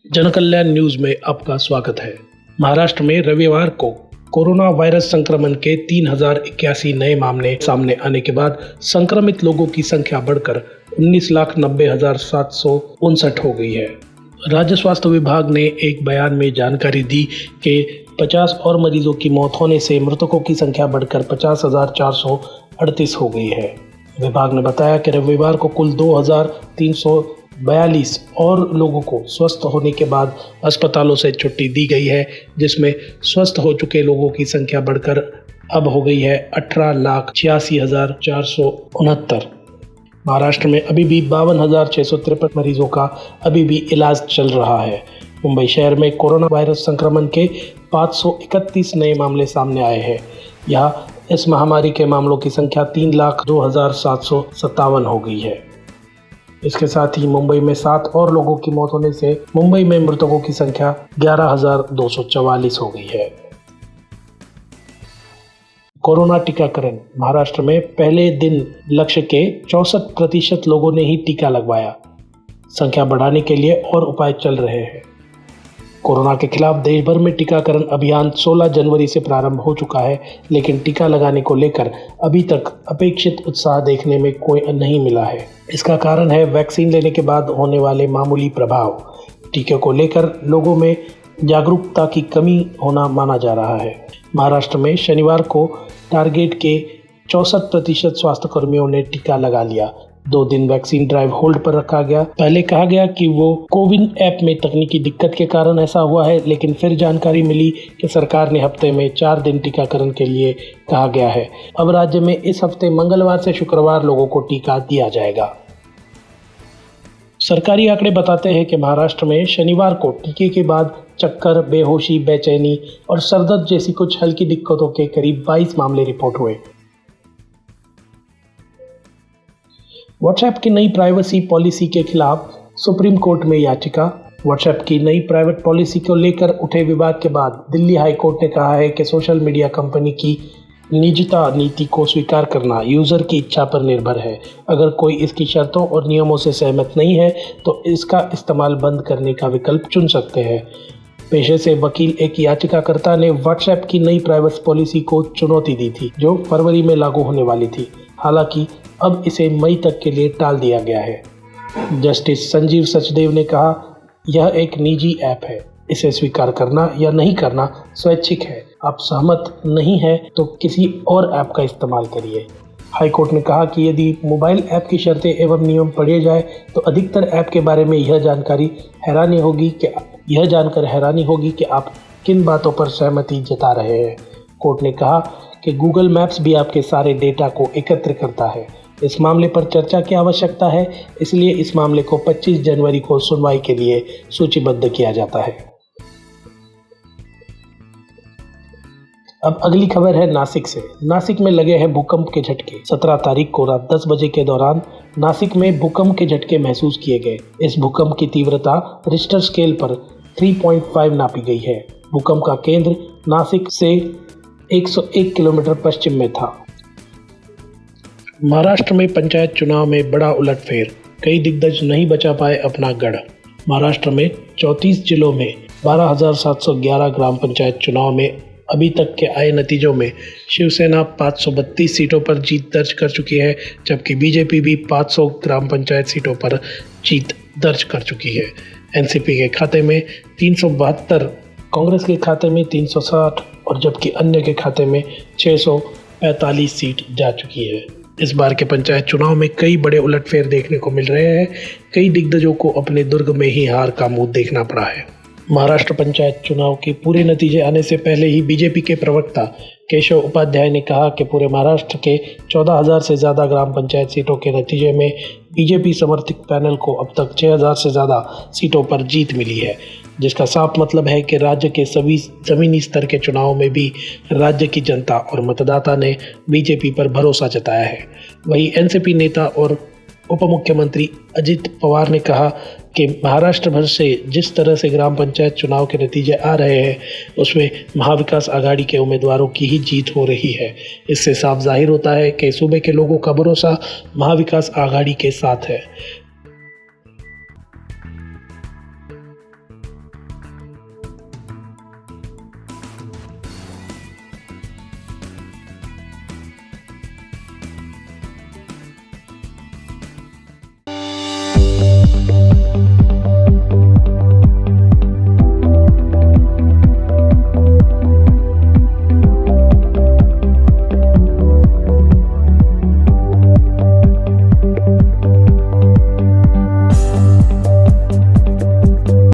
जन कल्याण न्यूज में आपका स्वागत है। महाराष्ट्र में रविवार को कोरोना वायरस संक्रमण के 3081 नए मामले सामने आने के बाद संक्रमित लोगों की संख्या बढ़कर 19,90,759 हो गई है। राज्य स्वास्थ्य विभाग ने एक बयान में जानकारी दी कि 50 और मरीजों की मौत होने से मृतकों की संख्या बढ़कर 50,438 हो गई है। विभाग ने बताया कि रविवार को कुल 2,342 और लोगों को स्वस्थ होने के बाद अस्पतालों से छुट्टी दी गई है, जिसमें स्वस्थ हो चुके लोगों की संख्या बढ़कर अब हो गई है 18,86,469। महाराष्ट्र में अभी भी 52,653 मरीजों का अभी भी इलाज चल रहा है। मुंबई शहर में कोरोना वायरस संक्रमण के 531 नए मामले सामने आए हैं। यहाँ इस महामारी के मामलों की संख्या 3,02,757 हो गई है। इसके साथ ही मुंबई में 7 और लोगों की मौत होने से मुंबई में मृतकों की संख्या 11,244 हो गई है। कोरोना टीकाकरण। महाराष्ट्र में पहले दिन लक्ष्य के 64% लोगों ने ही टीका लगवाया। संख्या बढ़ाने के लिए और उपाय चल रहे हैं। कोरोना के खिलाफ देश भर में टीकाकरण अभियान 16 जनवरी से प्रारंभ हो चुका है, लेकिन टीका लगाने को लेकर अभी तक अपेक्षित उत्साह देखने में कोई नहीं मिला है। इसका कारण है वैक्सीन लेने के बाद होने वाले मामूली प्रभाव। टीके को लेकर लोगों में जागरूकता की कमी होना माना जा रहा है। महाराष्ट्र में शनिवार को टारगेट के 64% स्वास्थ्य कर्मियों ने टीका लगा लिया। 2 दिन वैक्सीन ड्राइव होल्ड पर रखा गया। पहले कहा गया कि वो कोविन ऐप में तकनीकी दिक्कत के कारण ऐसा हुआ है, लेकिन फिर जानकारी मिली कि सरकार ने हफ्ते में 4 दिन टीकाकरण के लिए कहा गया है। अब राज्य में इस हफ्ते मंगलवार से शुक्रवार लोगों को टीका दिया जाएगा। सरकारी आंकड़े बताते हैं कि महाराष्ट्र में शनिवार को टीके के बाद चक्कर, बेहोशी, बेचैनी और सरदर्द जैसी कुछ हल्की दिक्कतों के करीब 22 मामले रिपोर्ट हुए। व्हाट्सएप की नई प्राइवेसी पॉलिसी के खिलाफ सुप्रीम कोर्ट में याचिका। व्हाट्सएप की नई प्राइवेट पॉलिसी को लेकर उठे विवाद के बाद दिल्ली हाई कोर्ट ने कहा है कि सोशल मीडिया कंपनी की निजता नीति को स्वीकार करना यूजर की इच्छा पर निर्भर है। अगर कोई इसकी शर्तों और नियमों से सहमत नहीं है तो इसका इस्तेमाल बंद करने का विकल्प चुन सकते हैं। पेशे से वकील एक याचिकाकर्ता ने व्हाट्सएप की नई प्राइवेसी पॉलिसी को चुनौती दी थी, जो फरवरी में लागू होने वाली थी। हालांकि अब इसे मई तक के लिए टाल दिया गया है। जस्टिस संजीव सचदेव ने कहा, यह एक निजी ऐप है, इसे स्वीकार करना या नहीं करना स्वैच्छिक है। आप सहमत नहीं है तो किसी और ऐप का इस्तेमाल करिए। हाईकोर्ट ने कहा कि यदि मोबाइल ऐप की शर्तें एवं नियम पढ़े जाए तो अधिकतर ऐप के बारे में यह जानकर हैरानी होगी कि आप किन बातों पर सहमति जता रहे हैं। कोर्ट ने कहा कि गूगल मैप्स भी आपके सारे डेटा को एकत्र करता है। इस मामले पर चर्चा की आवश्यकता है, इसलिए इस मामले को 25 जनवरी को सुनवाई के लिए सूचीबद्ध किया जाता है। अब अगली खबर है नासिक से। नासिक में लगे हैं भूकंप के झटके। 17 तारीख को रात 10 बजे के दौरान नासिक में भूकंप के झटके महसूस किए गए। इस भूकंप की तीव्रता रिश्टर स्केल पर 3.5 नापी गई है। भूकंप का केंद्र नासिक से 101 किलोमीटर पश्चिम में था। महाराष्ट्र में पंचायत चुनाव में बड़ा उलटफेर, कई दिग्गज नहीं बचा पाए अपना गढ़। महाराष्ट्र में 34 जिलों में 12,711 ग्राम पंचायत चुनाव में अभी तक के आए नतीजों में शिवसेना 532 सीटों पर जीत दर्ज कर चुकी है, जबकि बीजेपी भी 500 ग्राम पंचायत सीटों पर जीत दर्ज कर चुकी है। एनसीपी के खाते में 372, कांग्रेस के खाते में 360 और जबकि अन्य के खाते में 645 सीट जा चुकी है। इस बार के पंचायत चुनाव में कई बड़े उलटफेर देखने को मिल रहे हैं। कई दिग्गजों को अपने दुर्ग में ही हार का मुंह देखना पड़ा है। महाराष्ट्र पंचायत चुनाव के पूरे नतीजे आने से पहले ही बीजेपी के प्रवक्ता केशव उपाध्याय ने कहा कि पूरे महाराष्ट्र के 14,000 से ज़्यादा ग्राम पंचायत सीटों के नतीजे में बीजेपी समर्थित पैनल को अब तक 6,000 से ज़्यादा सीटों पर जीत मिली है, जिसका साफ मतलब है कि राज्य के सभी ज़मीनी स्तर के चुनाव में भी राज्य की जनता और मतदाता ने बीजेपी पर भरोसा जताया है। वहीं एनसीपी नेता और उप मुख्यमंत्री अजित पवार ने कहा कि महाराष्ट्र भर से जिस तरह से ग्राम पंचायत चुनाव के नतीजे आ रहे हैं, उसमें महाविकास आघाड़ी के उम्मीदवारों की ही जीत हो रही है। इससे साफ जाहिर होता है कि सूबे के लोगों का भरोसा महाविकास आघाड़ी के साथ है। है।